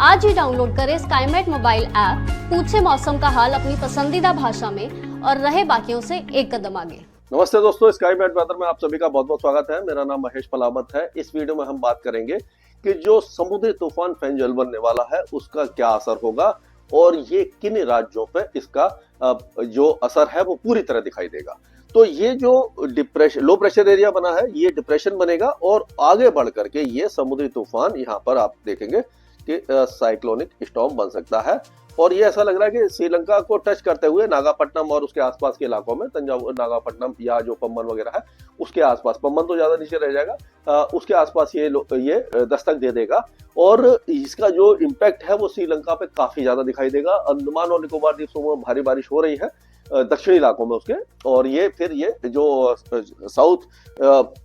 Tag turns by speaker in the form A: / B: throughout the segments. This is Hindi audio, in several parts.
A: आज ही डाउनलोड करें स्काईमेट मोबाइल ऐप, पूछे मौसम का हाल अपनी पसंदीदा भाषा में और रहे बाकियों से एक कदम आगे।
B: नमस्ते दोस्तों, स्काईमेट वेदर में आप सभी का बहुत बहुत स्वागत है। मेरा नाम महेश पलावत है। इस वीडियो में हम बात करेंगे कि जो समुद्री तूफान फेंजल बनने वाला है उसका क्या असर होगा और ये किन राज्यों पे इसका जो असर है वो पूरी तरह दिखाई देगा। तो ये जो लो प्रेशर एरिया बना है ये डिप्रेशन बनेगा और आगे बढ़ करके ये समुद्री तूफान यहाँ पर आप देखेंगे कि साइक्लोनिक स्टॉर्म बन सकता है। और ये ऐसा लग रहा है कि श्रीलंका को टच करते हुए नागापट्टनम और उसके आसपास के इलाकों में, तंजावुर, नागापट्टनम या जो पम्बन वगैरह है उसके आसपास, पम्बन तो ज्यादा नीचे रह जाएगा, उसके आसपास ये दस्तक दे देगा और इसका जो इम्पैक्ट है वो श्रीलंका पे काफी ज्यादा दिखाई देगा। अंडमान और निकोबार द्वीप समूह में भारी बारिश हो रही है दक्षिणी इलाकों में उसके, और ये फिर ये जो south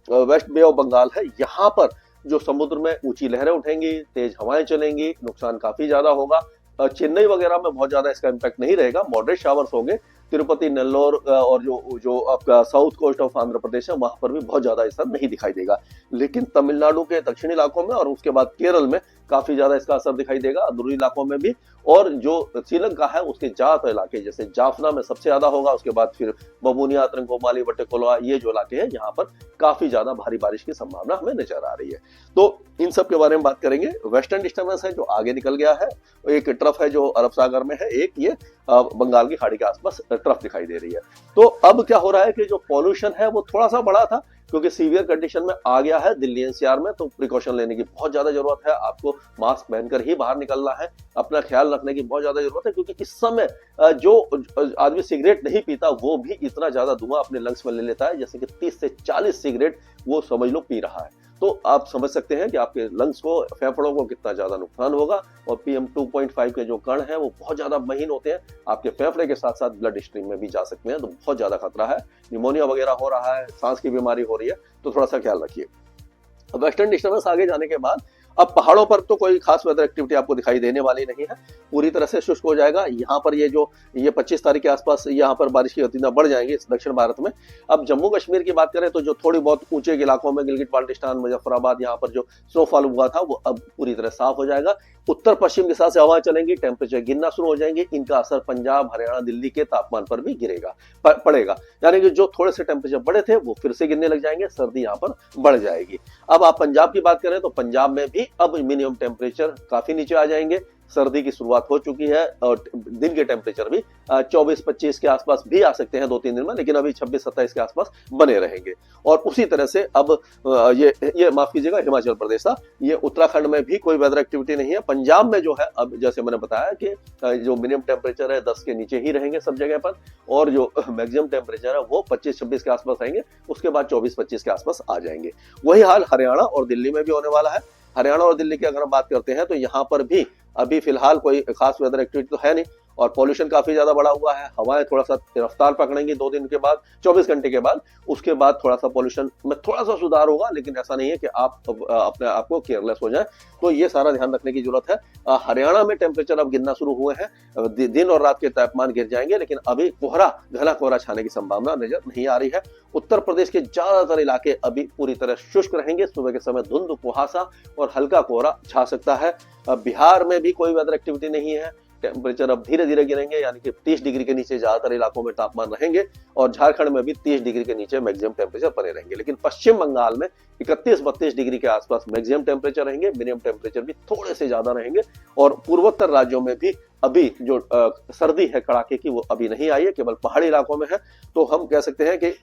B: west bay of Bengal है यहाँ पर जो समुद्र में ऊंची लहरें उठेंगी, तेज हवाएं चलेंगी, नुकसान काफी ज्यादा होगा। चेन्नई वगैरह में बहुत ज्यादा इसका इम्पैक्ट नहीं रहेगा, मॉडरेट शावर्स होंगे। तिरुपति, नेल्लोर और जो आपका south coast of Andhra Pradesh है वहां पर भी बहुत ज्यादा असर नहीं दिखाई देगा। लेकिन तमिलनाडु के दक्षिणी इलाकों में और उसके बाद केरल में काफी ज्यादा इसका असर दिखाई देगा, अंदरूनी इलाकों में भी। और जो श्रीलंका है उसके ज्यादातर इलाके जैसे जाफना में सबसे ज्यादा होगा, उसके बाद फिर बबूनिया, त्रिंकोमाली, वट्टेकोला, ये जो इलाके हैं यहाँ पर काफी ज्यादा भारी बारिश की संभावना हमें नजर आ रही है। तो इन सब के बारे में बात करेंगे। वेस्टर्न डिस्टर्बेंस है जो आगे निकल गया है, एक ट्रफ है जो अरब सागर में है, एक ये बंगाल की खाड़ी के आसपास ट्रफ दिखाई दे रही है। तो अब क्या हो रहा है कि जो पॉल्यूशन है वो थोड़ा सा बढ़ा था क्योंकि सीवियर कंडीशन में आ गया है दिल्ली एनसीआर में, तो प्रिकॉशन लेने की बहुत ज्यादा जरूरत है। आपको मास्क पहनकर ही बाहर निकलना है, अपना ख्याल रखने की बहुत ज्यादा जरूरत है क्योंकि इस समय जो आदमी सिगरेट नहीं पीता वो भी इतना ज्यादा धुआं अपने लंग्स में ले लेता है, जैसे कि 30 से 40 सिगरेट वो समझ लो पी रहा है। तो आप समझ सकते हैं कि आपके लंग्स को, फेफड़ों को कितना ज्यादा नुकसान होगा। और PM 2.5 के जो कण हैं वो बहुत ज्यादा महीन होते हैं, आपके फेफड़े के साथ साथ ब्लड स्ट्रीम में भी जा सकते हैं, तो बहुत ज्यादा खतरा है। निमोनिया वगैरह हो रहा है, सांस की बीमारी हो रही है, तो थोड़ा सा ख्याल रखिए। वेस्टर्न डिस्टर्बेंस आगे जाने के बाद अब पहाड़ों पर तो कोई खास वेदर एक्टिविटी आपको दिखाई देने वाली नहीं है, पूरी तरह से शुष्क हो जाएगा। यहाँ पर ये 25 तारीख के आसपास यहाँ पर बारिश की गतिविधियां बढ़ जाएंगी दक्षिण भारत में। अब जम्मू कश्मीर की बात करें तो जो थोड़ी बहुत ऊंचे इलाकों में गिलगित बाल्टिस्तान, मुजफ्फराबाद, यहाँ पर जो स्नोफॉल हुआ था वो अब पूरी तरह साफ हो जाएगा। उत्तर पश्चिम के साथ से हवा चलेंगी, टेम्परेचर गिरना शुरू हो जाएंगे। इनका असर पंजाब, हरियाणा, दिल्ली के तापमान पर भी पड़ेगा। यानी कि जो थोड़े से टेम्परेचर बढ़े थे वो फिर से गिरने लग जाएंगे, सर्दी यहाँ पर बढ़ जाएगी। अब आप पंजाब की बात करें तो पंजाब में भी अब मिनिमम टेम्परेचर काफी नीचे आ जाएंगे, सर्दी की शुरुआत हो चुकी है और दिन के टेम्परेचर भी 24-25 के आसपास भी आ सकते हैं 2-3 दिन में, लेकिन अभी 26-27 के आसपास बने रहेंगे। और उसी तरह से अब ये माफ कीजिएगा, हिमाचल प्रदेश था, ये उत्तराखंड में भी कोई वेदर एक्टिविटी नहीं है। पंजाब में जो है अब जैसे मैंने बताया कि जो मिनिमम टेम्परेचर है 10 के नीचे ही रहेंगे सब जगह पर, और जो मैक्सिमम टेम्परेचर है वो 25-26 के आसपास रहेंगे, उसके बाद 24-25 के आसपास आ जाएंगे। वही हाल हरियाणा और दिल्ली में भी होने वाला है। हरियाणा और दिल्ली की अगर हम बात करते हैं तो यहाँ पर भी अभी फिलहाल कोई खास वेदर एक्टिविटी तो है नहीं, और पॉल्यूशन काफी ज्यादा बढ़ा हुआ है। हवाएं थोड़ा सा रफ्तार पकड़ेंगी 2 दिन के बाद, 24 घंटे के बाद, उसके बाद थोड़ा सा पॉल्यूशन में थोड़ा सा सुधार होगा, लेकिन ऐसा नहीं है कि आप अपने आप को केयरलेस हो जाए। तो ये सारा ध्यान रखने की जरूरत है। हरियाणा में टेम्परेचर अब गिरना शुरू हुए हैं, दिन और रात के तापमान गिर जाएंगे, लेकिन अभी घना कोहरा छाने की संभावना नजर नहीं आ रही है। उत्तर प्रदेश के ज्यादातर इलाके अभी पूरी तरह शुष्क रहेंगे, सुबह के समय धुंध, कुहासा और हल्का कोहरा छा सकता है। बिहार में भी कोई वेदर एक्टिविटी नहीं है, टेम्परेचर अब धीरे धीरे गिरेंगे, यानी कि 30 डिग्री के नीचे ज्यादातर इलाकों में तापमान रहेंगे, और झारखंड में भी 30 डिग्री के नीचे मैक्सिमम टेम्परेचर बने रहेंगे। लेकिन पश्चिम बंगाल में 31-32 डिग्री के आसपास मैक्सिमम टेम्परेचर रहेंगे, मिनिमम टेम्परेचर भी थोड़े से ज्यादा रहेंगे। और पूर्वोत्तर राज्यों में भी अभी जो सर्दी है कड़ाके की वो अभी नहीं आई है, केवल पहाड़ी इलाकों में है। तो हम कह सकते हैं कि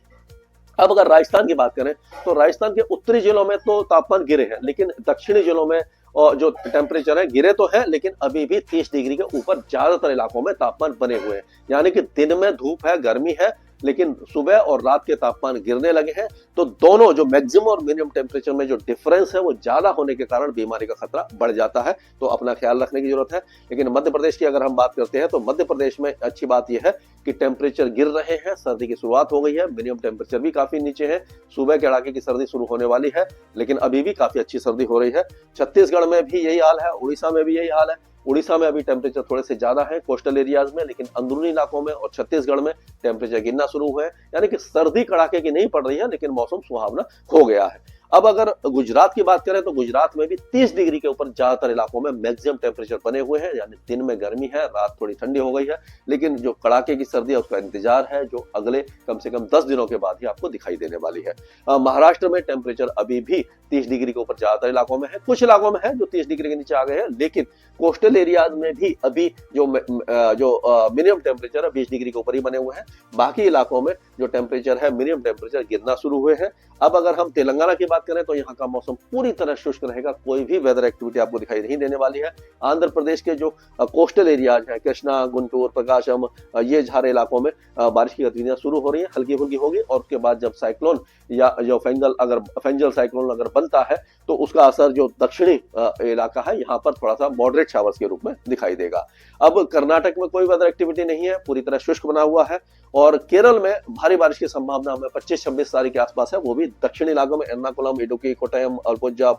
B: अब अगर राजस्थान की बात करें तो राजस्थान के उत्तरी जिलों में तो तापमान गिरे हैं, लेकिन दक्षिणी जिलों में और जो टेम्परेचर है गिरे तो है, लेकिन अभी भी 30 डिग्री के ऊपर ज्यादातर इलाकों में तापमान बने हुए हैं। यानी कि दिन में धूप है, गर्मी है, लेकिन सुबह और रात के तापमान गिरने लगे हैं। तो दोनों जो मैक्सिमम और मिनिमम टेम्परेचर में जो डिफरेंस है वो ज्यादा होने के कारण बीमारी का खतरा बढ़ जाता है, तो अपना ख्याल रखने की जरूरत है। लेकिन मध्य प्रदेश की अगर हम बात करते हैं तो मध्य प्रदेश में अच्छी बात यह है कि टेम्परेचर गिर रहे हैं, सर्दी की शुरुआत हो गई है, मिनिमम टेम्परेचर भी काफी नीचे है, सुबह के कड़ाके की सर्दी शुरू होने वाली है, लेकिन अभी भी काफी अच्छी सर्दी हो रही है। छत्तीसगढ़ में भी यही हाल है, उड़ीसा में भी यही हाल है। उड़ीसा में अभी टेम्परेचर थोड़े से ज्यादा है कोस्टल एरियाज में, लेकिन अंदरूनी इलाकों में और छत्तीसगढ़ में टेम्परेचर गिरना शुरू हुए हैं। यानी कि सर्दी कड़ाके की नहीं पड़ रही है, लेकिन मौसम सुहावना हो गया है। अब अगर गुजरात की बात करें तो गुजरात में भी 30 डिग्री के ऊपर ज्यादातर इलाकों में मैक्सिमम टेम्परेचर बने हुए हैं, यानी दिन में गर्मी है, रात थोड़ी ठंडी हो गई है, लेकिन जो कड़ाके की सर्दी है उसका इंतजार है, जो अगले कम से कम 10 दिनों के बाद ही आपको दिखाई देने वाली है। महाराष्ट्र में टेम्परेचर अभी भी 30 डिग्री के ऊपर ज्यादातर इलाकों में है, कुछ इलाकों में है जो 30 डिग्री के नीचे आ गए हैं, लेकिन कोस्टल एरियाज में भी अभी जो मिनिमम टेम्परेचर है 20 डिग्री के ऊपर ही बने हुए हैं। बाकी इलाकों में जो टेम्परेचर है, मिनिमम टेम्परेचर गिरना शुरू हुए हैं। अब अगर हम तेलंगाना की बात करें तो यहाँ का मौसम पूरी तरह शुष्क रहेगा, कोई भी वेदर एक्टिविटी आपको दिखाई नहीं देने वाली है। आंध्र प्रदेश के जो कोस्टल एरियाज है, कृष्णा, गुंटूर, प्रकाशम, ये सारे इलाकों में बारिश की गतिविधियां शुरू हो रही है, हल्की फुल्की होगी, और उसके बाद जब साइक्लोन या जो फेंजल साइक्लोन अगर बनता है तो उसका असर जो दक्षिणी इलाका है यहाँ पर थोड़ा सा मॉडरेट शावर्स के रूप में दिखाई देगा। अब कर्नाटक में कोई वेदर एक्टिविटी नहीं है, पूरी तरह शुष्क बना हुआ है, और केरल में भारी बारिश की संभावना हमें 25-26 तारीख के आसपास है, वो भी दक्षिणी इलाकों में एर्नाकुलम, इडुक्की, कोट्टयम, अल्पुझा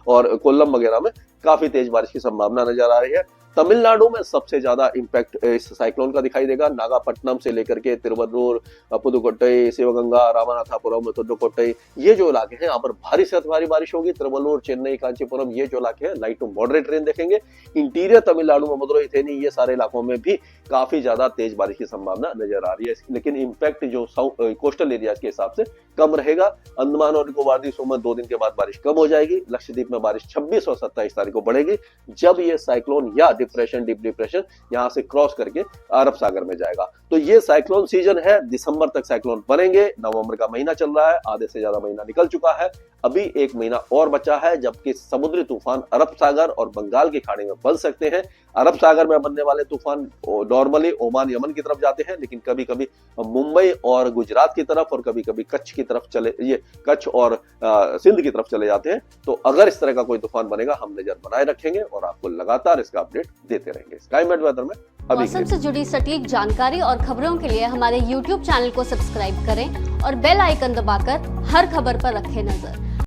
B: और कोल्लम वगैरह में काफी तेज बारिश की संभावना नजर आ रही है। तमिलनाडु में सबसे ज्यादा इंपैक्ट इस साइक्लोन का दिखाई देगा। नागापट्टनम से लेकर के तिरुवरूर, पुदुकोट्टई, शिवगंगा, रामनाथापुरम, तुद्दुकोट्टई, ये जो इलाके हैं यहाँ पर भारी से भारी बारिश होगी। तिरुवल्लुर, चेन्नई, कांचीपुरम, ये जो इलाके हैं लाइट टू मॉडरेट रेन देखेंगे। इंटीरियर तमिलनाडु में मदुरई, थेनी, ये सारे इलाकों में भी काफी ज्यादा तेज बारिश की संभावना नजर आ रही है, लेकिन इंपैक्ट जो कोस्टल एरियाज के हिसाब से कम रहेगा। अंडमान और निकोबार द्वीपों में 2 दिन के बाद बारिश कम हो जाएगी। लक्षद्वीप में बारिश 26 और 27 तारीख को बढ़ेगी, जब ये साइक्लोन या डिप्रेशन, डीप डिप्रेशन यहाँ से क्रॉस करके अरब सागर में जाएगा। तो ये साइक्लोन सीजन है, दिसंबर तक साइक्लोन बनेंगे। नवंबर का महीना चल रहा है, आधे से ज्यादा महीना निकल चुका है, अभी 1 महीना और बचा है, जबकि समुद्री तूफान अरब सागर और बंगाल की खाड़ी में बन सकते हैं। अरब सागर में बनने वाले तूफान नॉर्मली ओमान, यमन की तरफ जाते हैं, लेकिन कभी कभी मुंबई और गुजरात की तरफ, और कभी कभी कच्छ की तरफ कच्छ और सिंध की तरफ चले जाते हैं। तो अगर इस तरह का कोई तूफान बनेगा, हम नजर बनाए रखेंगे और आपको लगातार इसका अपडेट देते रहेंगे। स्काईमेट वेदर में
A: मौसम से जुड़ी सटीक जानकारी और खबरों के लिए हमारे YouTube चैनल को सब्सक्राइब करें और बेल आइकन दबाकर हर खबर पर रखें नजर।